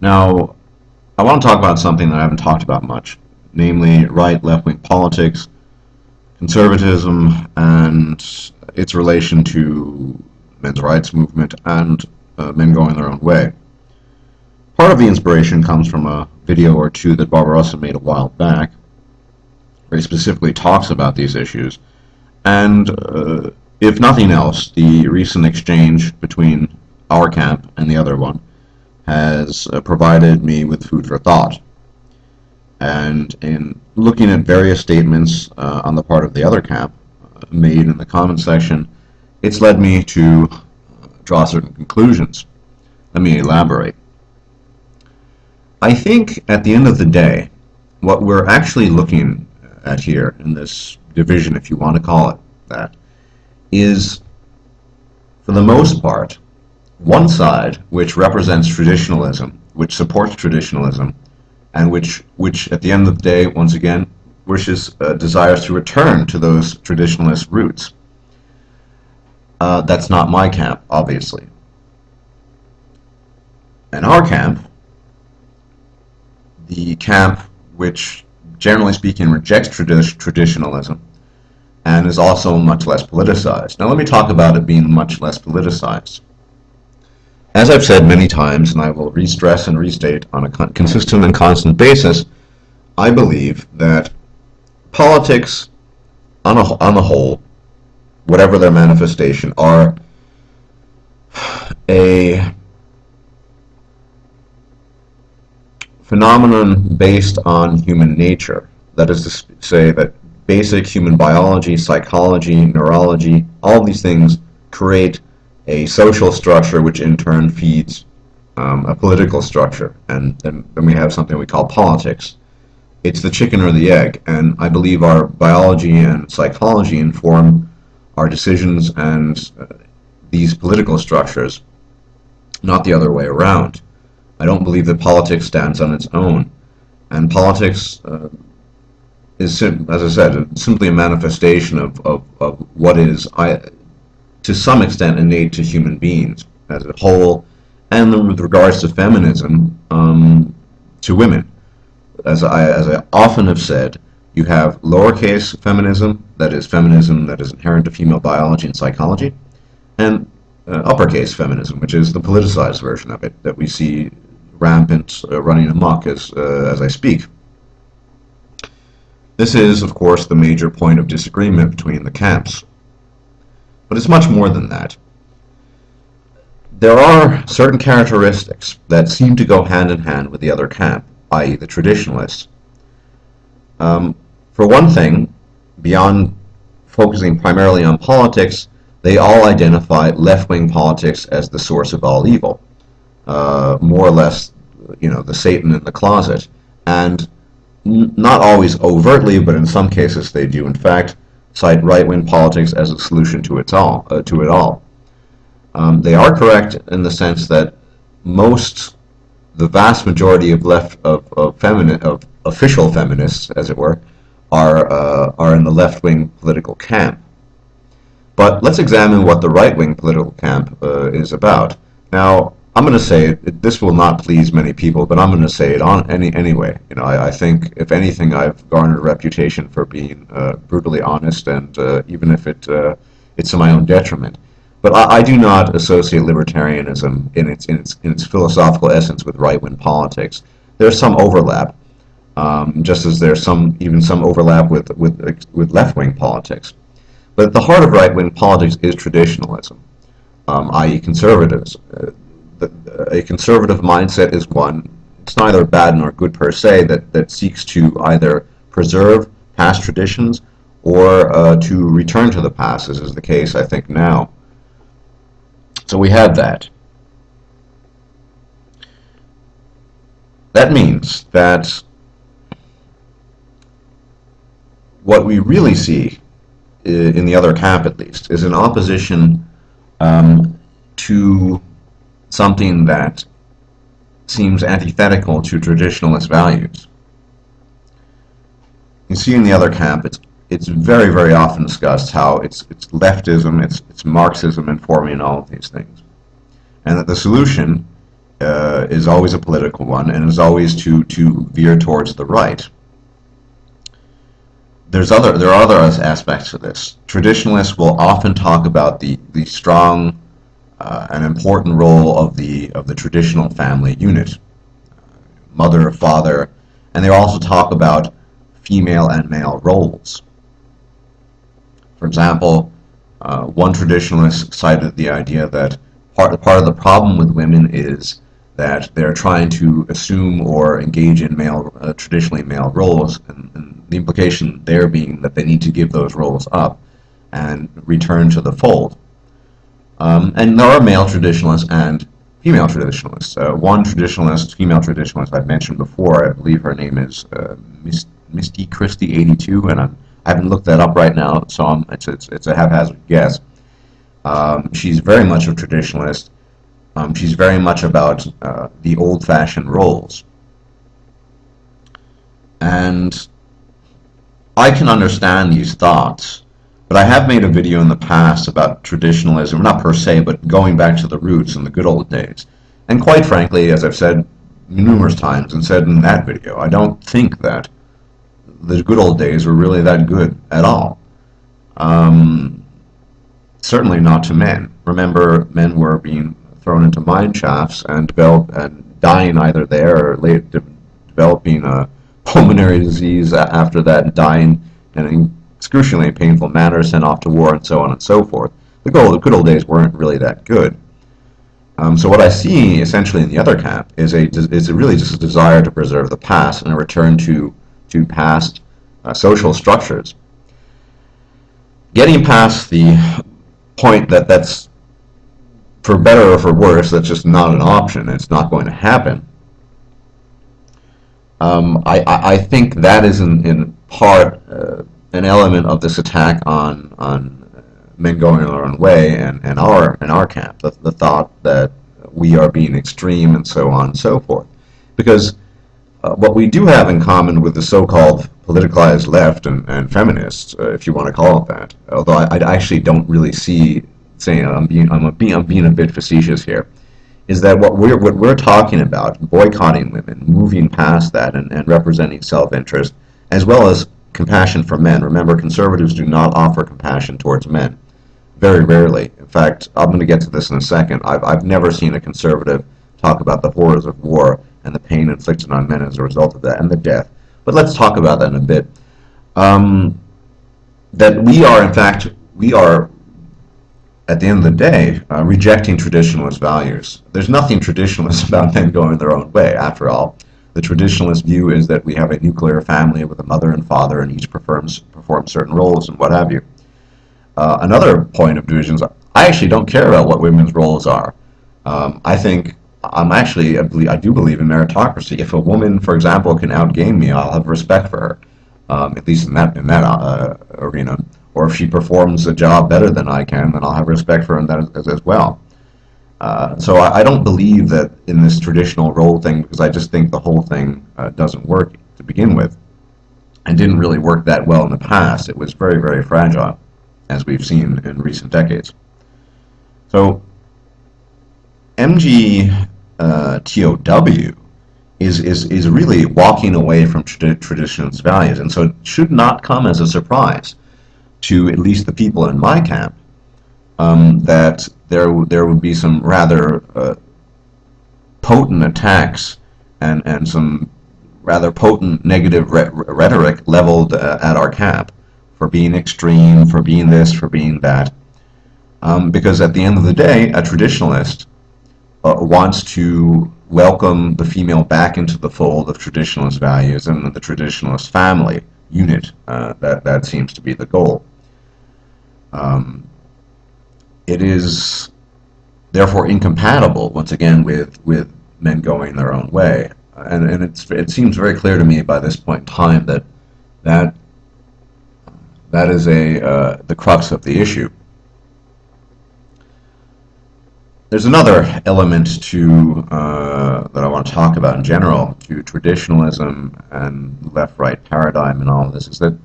Now, I want to talk about something that I haven't talked about much, namely right-left-wing politics, conservatism, and its relation to men's rights movement and men going their own way. Part of the inspiration comes from a video or two that Barbarossa made a while back, where he specifically talks about these issues, and if nothing else, the recent exchange between our camp and the other one has provided me with food for thought. And in looking at various statements on the part of the other camp made in the comment section, it's led me to draw certain conclusions. Let me elaborate. I think at the end of the day, what we're actually looking at here in this division, if you want to call it that, is, for the most part, one side which represents traditionalism, which supports traditionalism, and which at the end of the day, once again, desires to return to those traditionalist roots. That's not my camp, obviously. In our camp, the camp which, generally speaking, rejects traditionalism and is also much less politicized. Now let me talk about it being much less politicized. As I've said many times, and I will re-stress and restate on a consistent and constant basis, I believe that politics on the whole, whatever their manifestation, are a phenomenon based on human nature. That is to say that basic human biology, psychology, neurology, all these things create a social structure which in turn feeds a political structure, and then we have something we call politics. It's the chicken or the egg, and I believe our biology and psychology inform our decisions and these political structures, not the other way around. I don't believe that politics stands on its own, and politics is, as I said, simply a manifestation of what is, to some extent, innate to human beings as a whole, and with regards to feminism, to women. As I often have said, you have lowercase feminism, that is feminism that is inherent to female biology and psychology, and uppercase feminism, which is the politicized version of it that we see rampant, running amok as I speak. This is, of course, the major point of disagreement between the camps. But it's much more than that. There are certain characteristics that seem to go hand in hand with the other camp, i.e. the traditionalists. For one thing, beyond focusing primarily on politics, they all identify left-wing politics as the source of all evil. More or less, the Satan in the closet. And not always overtly, but in some cases they do, in fact, cite right-wing politics as a solution to it all. They are correct in the sense that the vast majority of official feminists, as it were, are in the left-wing political camp. But let's examine what the right-wing political camp is about. Now, I'm going to say it, this will not please many people, but I'm going to say it anyway. I think, if anything, I've garnered a reputation for being brutally honest, and even if it's to my own detriment. But I do not associate libertarianism in its philosophical essence with right-wing politics. There's some overlap, just as there's even some overlap with left-wing politics. But at the heart of right-wing politics is traditionalism, i.e. conservatives. A conservative mindset is one, it's neither bad nor good per se, that seeks to either preserve past traditions or to return to the past, as is the case, I think, now. So we have that. That means that what we really see, in the other camp at least, is an opposition to something that seems antithetical to traditionalist values. You see in the other camp, it's very, very often discussed how it's leftism, it's Marxism informing all of these things, and that the solution is always a political one, and is always to veer towards the right. There are other aspects to this. Traditionalists will often talk about the strong and important role of the traditional family unit, mother, father, and they also talk about female and male roles. For example, one traditionalist cited the idea that part of the problem with women is that they're trying to assume or engage in traditionally male roles, and the implication there being that they need to give those roles up and return to the fold. And there are male traditionalists and female traditionalists. One female traditionalist I've mentioned before, I believe her name is Misty Christie 82, and I haven't looked that up right now, so it's a haphazard guess. She's very much a traditionalist. She's very much about the old-fashioned roles. And I can understand these thoughts, but I have made a video in the past about traditionalism, not per se, but going back to the roots in the good old days. And quite frankly, as I've said numerous times and said in that video, I don't think that the good old days were really that good at all. Certainly not to men. Remember, men were being thrown into mine shafts and dying either there or developing a pulmonary disease after that, and dying in an excruciatingly painful manner, sent off to war, and so on and so forth. The good old days weren't really that good. So what I see essentially in the other camp is really just a desire to preserve the past and a return to past social structures. Getting past the point that's, for better or for worse, that's just not an option. It's not going to happen. I think that is in part an element of this attack on men going their own way and our camp, the thought that we are being extreme and so on and so forth. Because what we do have in common with the so-called politicized left and feminists, if you want to call it that, although I actually don't really see, saying I'm being a bit facetious here, is that what we're talking about, boycotting women, moving past that, and representing self-interest, as well as compassion for men. Remember, conservatives do not offer compassion towards men. Very rarely. In fact, I'm going to get to this in a second. I've never seen a conservative talk about the horrors of war and the pain inflicted on men as a result of that, and the death. But let's talk about that in a bit. That we are, at the end of the day, rejecting traditionalist values. There's nothing traditionalist about men going their own way. After all, the traditionalist view is that we have a nuclear family with a mother and father, and each performs certain roles and what have you. Another point of division is I actually don't care about what women's roles are. I do believe in meritocracy. If a woman, for example, can outgame me, I'll have respect for her, at least in that arena. Or if she performs a job better than I can, then I'll have respect for her in that as well. So I don't believe that in this traditional role thing, because I just think the whole thing doesn't work to begin with, and didn't really work that well in the past. It was very, very fragile, as we've seen in recent decades. So MGTOW is really walking away from traditionalist values, and so it should not come as a surprise to at least the people in my camp that there would be some rather potent attacks and some rather potent negative rhetoric leveled at our camp for being extreme, for being this, for being that. Because at the end of the day, a traditionalist wants to welcome the female back into the fold of traditionalist values and the traditionalist family unit. That seems to be the goal. It is therefore incompatible, once again, with men going their own way. And it seems very clear to me by this point in time that is the crux of the issue. There's another element to that I want to talk about in general to traditionalism and left-right paradigm and all of this, is that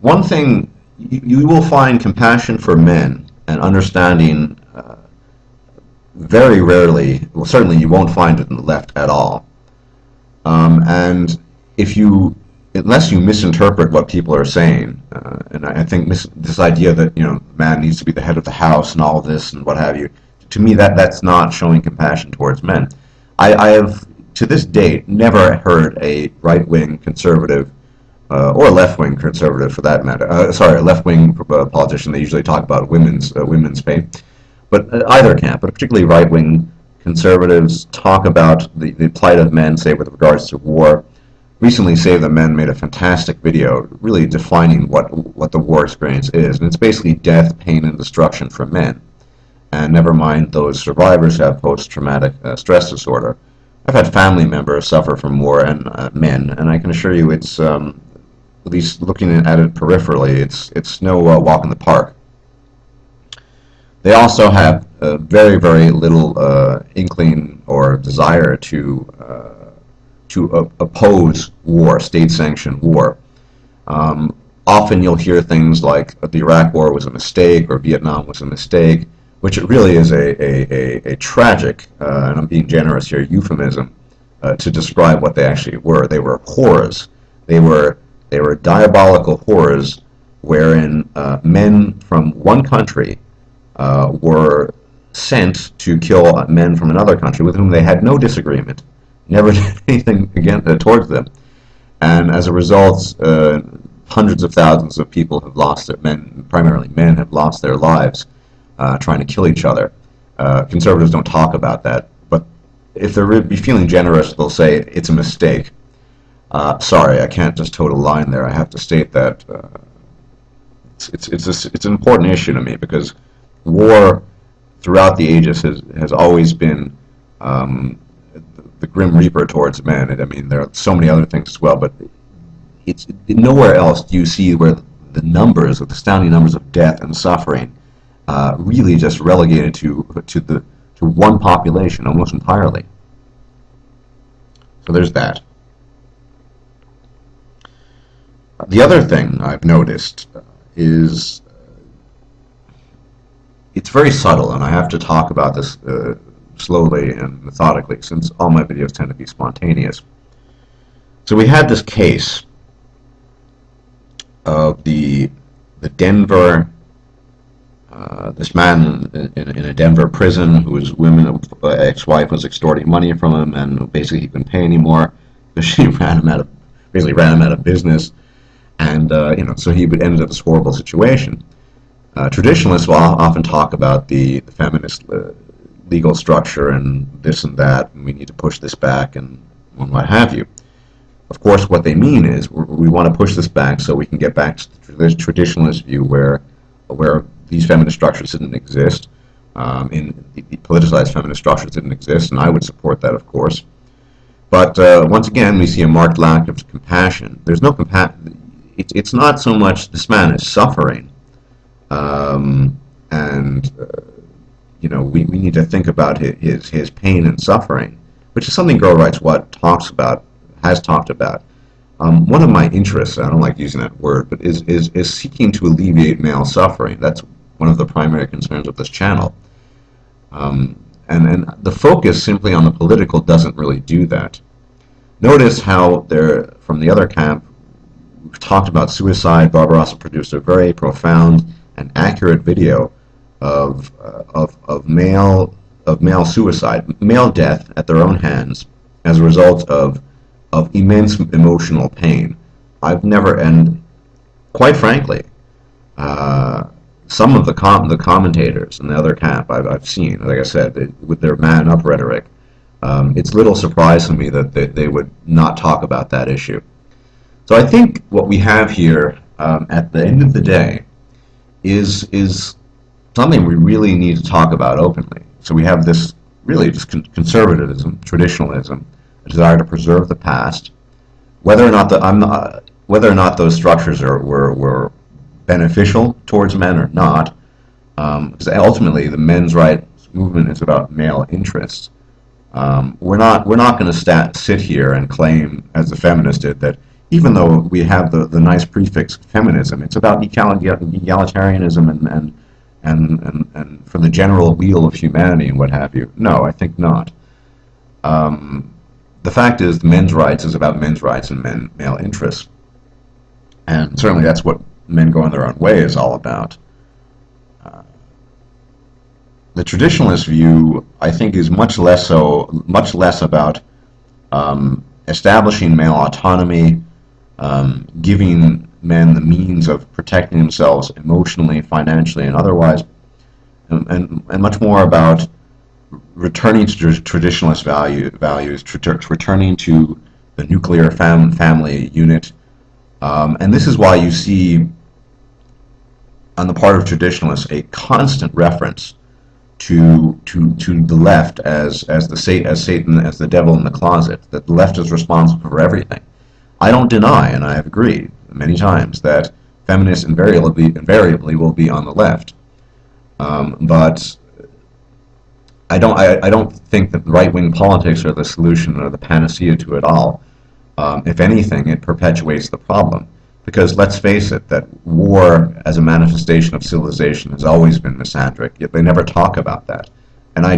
one thing you will find compassion for men and understanding very rarely, well, certainly you won't find it in the left at all. And if you, unless you misinterpret what people are saying, and I think this idea that man needs to be the head of the house and all of this and what have you, to me that's not showing compassion towards men. I have to this date never heard a right-wing conservative or a left-wing conservative for that matter. Sorry, a left-wing politician. They usually talk about women's pay, but either camp, but particularly right-wing conservatives talk about the plight of men, say with regards to war. Recently, Save the Men made a fantastic video really defining what the war experience is, and it's basically death, pain, and destruction for men. And never mind those survivors who have post-traumatic stress disorder. I've had family members suffer from war and men, and I can assure you it's, at least looking at it peripherally, it's no walk in the park. They also have very, very little inkling or desire to oppose war, state-sanctioned war. Often you'll hear things like the Iraq War was a mistake or Vietnam was a mistake, which it really is a tragic, and I'm being generous here, euphemism to describe what they actually were. They were horrors. They were diabolical horrors wherein men from one country were sent to kill men from another country with whom they had no disagreement, never did anything towards them, and as a result, hundreds of thousands of people have lost their primarily men, have lost their lives trying to kill each other. Conservatives don't talk about that, but if they're be feeling generous, they'll say it's a mistake. Sorry, I can't just toe the line there. I have to state that it's an important issue to me because war throughout the ages has always been the grim reaper towards men. I mean, there are so many other things as well, but it's nowhere else do you see where the astounding numbers of death and suffering really just relegated to one population almost entirely. So there's that. The other thing I've noticed is it's very subtle, and I have to talk about this slowly and methodically since all my videos tend to be spontaneous. So we had this case of the Denver, this man in a Denver prison whose ex-wife was extorting money from him, and basically he couldn't pay anymore because she basically ran him out of business, and so he ended up this horrible situation. Traditionalists will often talk about the feminist legal structure and this and that, and we need to push this back and what have you. Of course, what they mean is we want to push this back so we can get back to the traditionalist view where these feminist structures didn't exist, in the politicized feminist structures didn't exist, and I would support that, of course. But once again, we see a marked lack of compassion. There's no compassion. It's not so much this man is suffering, we need to think about his pain and suffering, which is something Girl Rights What has talked about. One of my interests, I don't like using that word, but is seeking to alleviate male suffering. That's one of the primary concerns of this channel. And the focus simply on the political doesn't really do that. Notice how from the other camp, we've talked about suicide. Barbarossa produced a very profound and accurate video of male suicide, male death at their own hands as a result of immense emotional pain. I've never, and quite frankly, some of the commentators in the other camp I've seen, like I said, with their man up rhetoric, it's little surprise to me that they would not talk about that issue. So I think what we have here at the end of the day is something we really need to talk about openly. So we have this really just conservatism, traditionalism, a desire to preserve the past, whether or not those structures were beneficial towards men or not, because ultimately the men's rights movement is about male interests. We're not going to sit here and claim, as the feminists did, that even though we have the nice prefix feminism, it's about egalitarianism and for the general weal of humanity and what have you? No, I think not. The fact is, men's rights is about men's rights and male interests, and certainly that's what men going their own way is all about. The traditionalist view, I think, is much less about establishing male autonomy, giving men the means of protecting themselves emotionally, financially, and otherwise, and much more about returning to traditionalist values, returning to the nuclear family unit. And this is why you see on the part of traditionalists a constant reference to the left as Satan, as the devil in the closet, that the left is responsible for everything. I don't deny, and I have agreed many times, that feminists invariably will be on the left. But I don't think that right-wing politics are the solution or the panacea to it all. If anything, it perpetuates the problem. Because let's face it, that war as a manifestation of civilization has always been misandric, yet they never talk about that. And I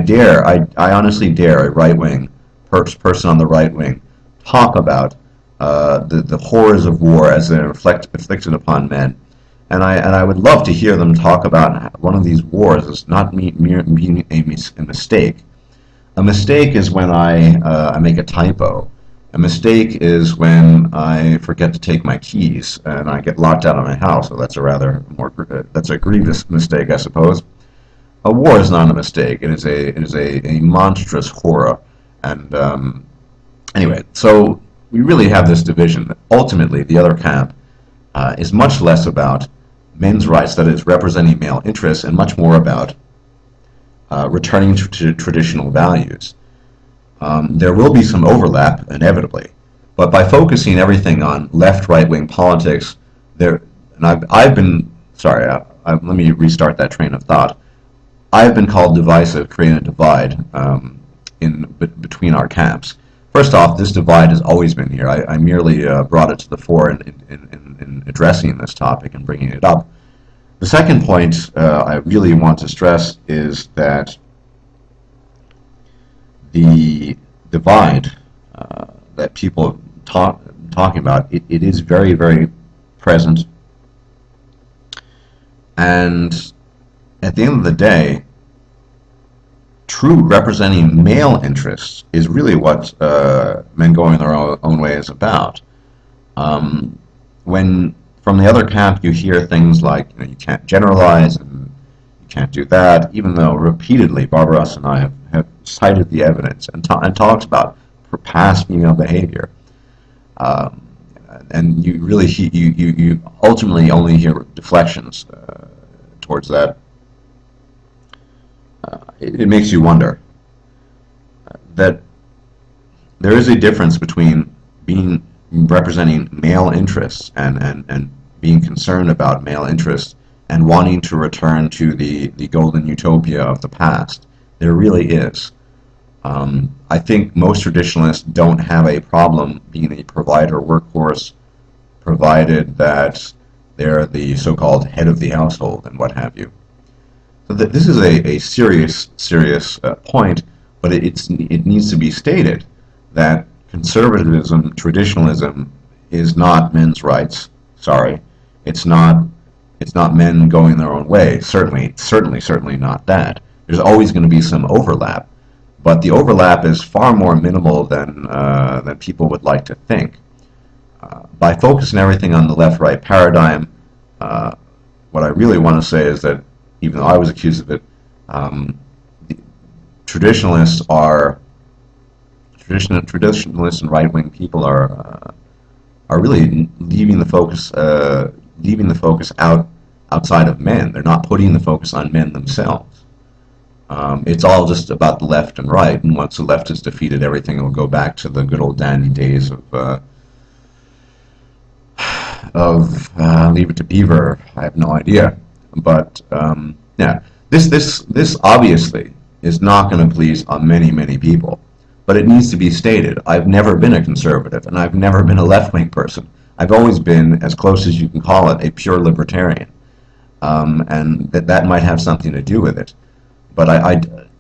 honestly dare a right-wing person on the right wing talk about the horrors of war as they're inflicted upon men. And I would love to hear them talk about one of these wars as not being a mistake. A mistake is when I make a typo. A mistake is when I forget to take my keys and I get locked out of my house. So that's a grievous mistake, I suppose. A war is not a mistake. It is a monstrous horror. And anyway, so we really have this division. Ultimately, the other camp is much less about men's rights, that is, representing male interests, and much more about returning to traditional values. There will be some overlap, inevitably, but by focusing everything on left-right-wing politics, and I've been, sorry, let me restart that train of thought. I've been called divisive, creating a divide between our camps. First off, this divide has always been here. I merely brought it to the fore in addressing this topic and bringing it up. The second point I really want to stress is that the divide that people talking about, it is very, very present. And at the end of the day, true representing male interests is really what men going their own way is about. When from the other camp you hear things like, you can't generalize and you can't do that, even though repeatedly Barbaros and I have cited the evidence and talked about past female behavior. And you really you ultimately only hear deflections towards that. It makes you wonder that there is a difference between representing male interests and being concerned about male interests and wanting to return to the golden utopia of the past. There really is. I think most traditionalists don't have a problem being a provider workhorse, provided that they're the so-called head of the household and what have you. So this is a serious point, but it needs to be stated that conservatism, traditionalism, is not men's rights. Sorry, it's not men going their own way. Certainly not that. There's always going to be some overlap, but the overlap is far more minimal than people would like to think. By focusing everything on the left-right paradigm, what I really want to say is that, even though I was accused of it, traditionalists and right-wing people are really leaving the focus outside of men. They're not putting the focus on men themselves. It's all just about the left and right, and once the left is defeated, everything will go back to the good old dandy days of Leave It to Beaver. I have no idea, but yeah, this obviously is not going to please many people. But it needs to be stated, I've never been a conservative, and I've never been a left-wing person. I've always been, as close as you can call it, a pure libertarian. and that might have something to do with it. But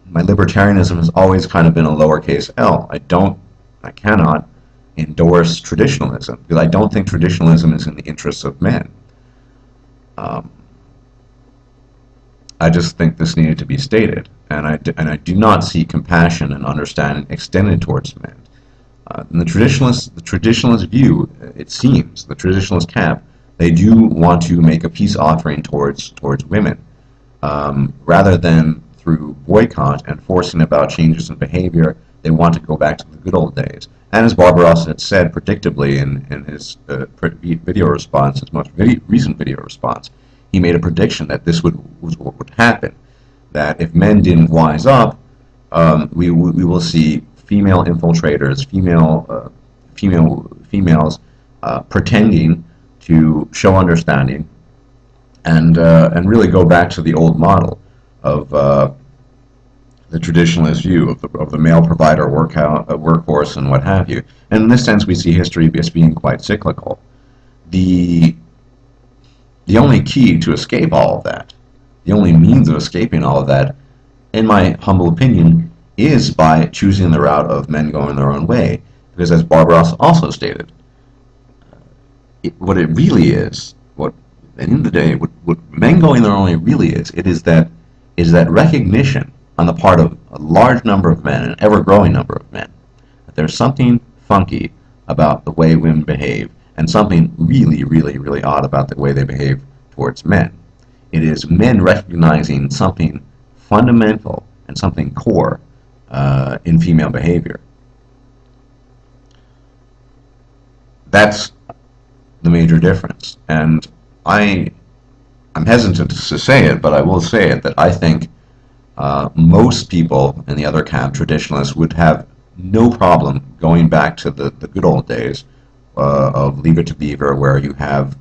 my libertarianism has always kind of been a lowercase l. I cannot endorse traditionalism because I don't think traditionalism is in the interests of men. Um, I just think this needed to be stated, and I do not see compassion and understanding extended towards men. In the traditionalist view, it seems, the traditionalist camp, they do want to make a peace offering towards women, rather than through boycott and forcing about changes in behavior. They want to go back to the good old days. And as Barbaros had said predictably in his video response, his most recent video response, he made a prediction that this was what would happen. That if men didn't wise up, we will see female infiltrators, females pretending to show understanding, and really go back to the old model of the traditionalist view of the male provider workforce and what have you. And in this sense, we see history as being quite cyclical. The only key to escape all of that, the only means of escaping all of that, in my humble opinion, is by choosing the route of men going their own way. Because as Barbaros also stated, what it really is, what at the end of the day, what men going their own way really is that recognition on the part of a large number of men, an ever-growing number of men, that there's something funky about the way women behave, and something really, really, really odd about the way they behave towards men. It is men recognizing something fundamental and something core in female behavior. That's the major difference. And I'm hesitant to say it, but I will say it, that I think most people in the other camp, traditionalists, would have no problem going back to the good old days of Leave It to Beaver, where you have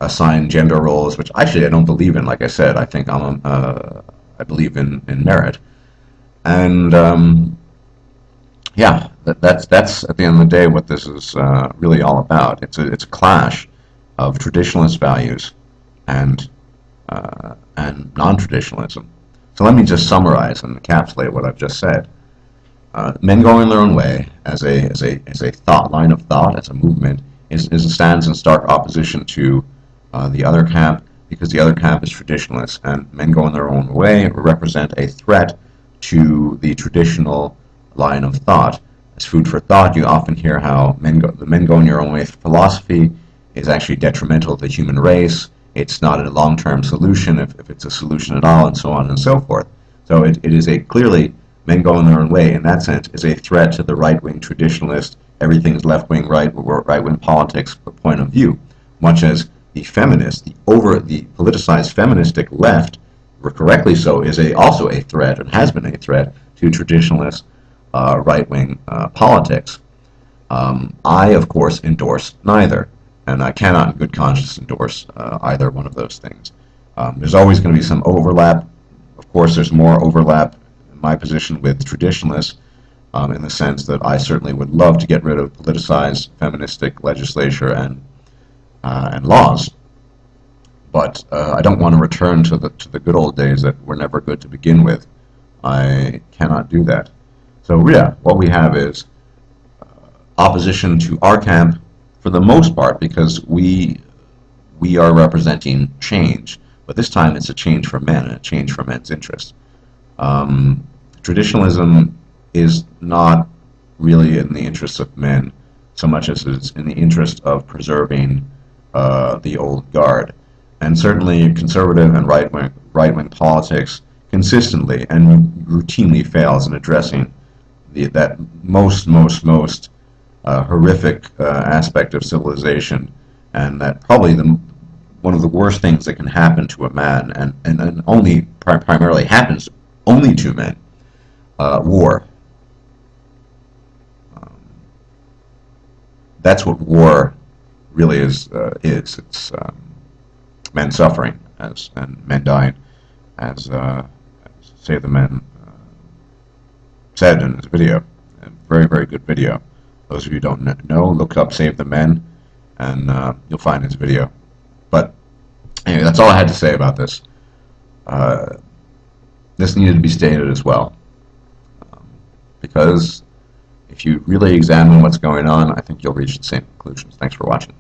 assigned gender roles, which actually I don't believe in. Like I said, I think I believe in merit, and yeah, that's at the end of the day what this is really all about. It's a clash of traditionalist values and non-traditionalism. So let me just summarize and encapsulate what I've just said. Men going their own way as a thought line of thought, as a movement, stands in stark opposition to the other camp, because the other camp is traditionalist, and men going their own way represent a threat to the traditional line of thought. As food for thought, you often hear how the men going your own way philosophy is actually detrimental to the human race. It's not a long-term solution, if it's a solution at all, and so on and so forth. So it is clearly, men going their own way in that sense is a threat to the right-wing traditionalist, everything's left-wing, right-wing politics point of view, much as the feminist, the politicized feministic left, correctly so, is also a threat, and has been a threat to traditionalist right-wing politics. I, of course, endorse neither, and I cannot in good conscience endorse either one of those things. There's always going to be some overlap. Of course, there's more overlap in my position with traditionalists, in the sense that I certainly would love to get rid of politicized feministic legislature and laws, but I don't want to return to the good old days that were never good to begin with. I cannot do that. So yeah, what we have is opposition to our camp for the most part, because we are representing change, but this time it's a change for men and a change for men's interests. Traditionalism is not really in the interests of men so much as it's in the interest of preserving the old guard. And certainly conservative and right-wing politics consistently and routinely fails in addressing that most horrific aspect of civilization, and that probably one of the worst things that can happen to a man, and only primarily happens only to men, war. That's what war really is. It's men suffering and men dying, as Save the Men said in his video. A very, very good video. Those of you who don't know, look up Save the Men, and you'll find his video. But Anyway, that's all I had to say about this. Uh, this needed to be stated as well, because if you really examine what's going on, I think you'll reach the same conclusions. Thanks for watching.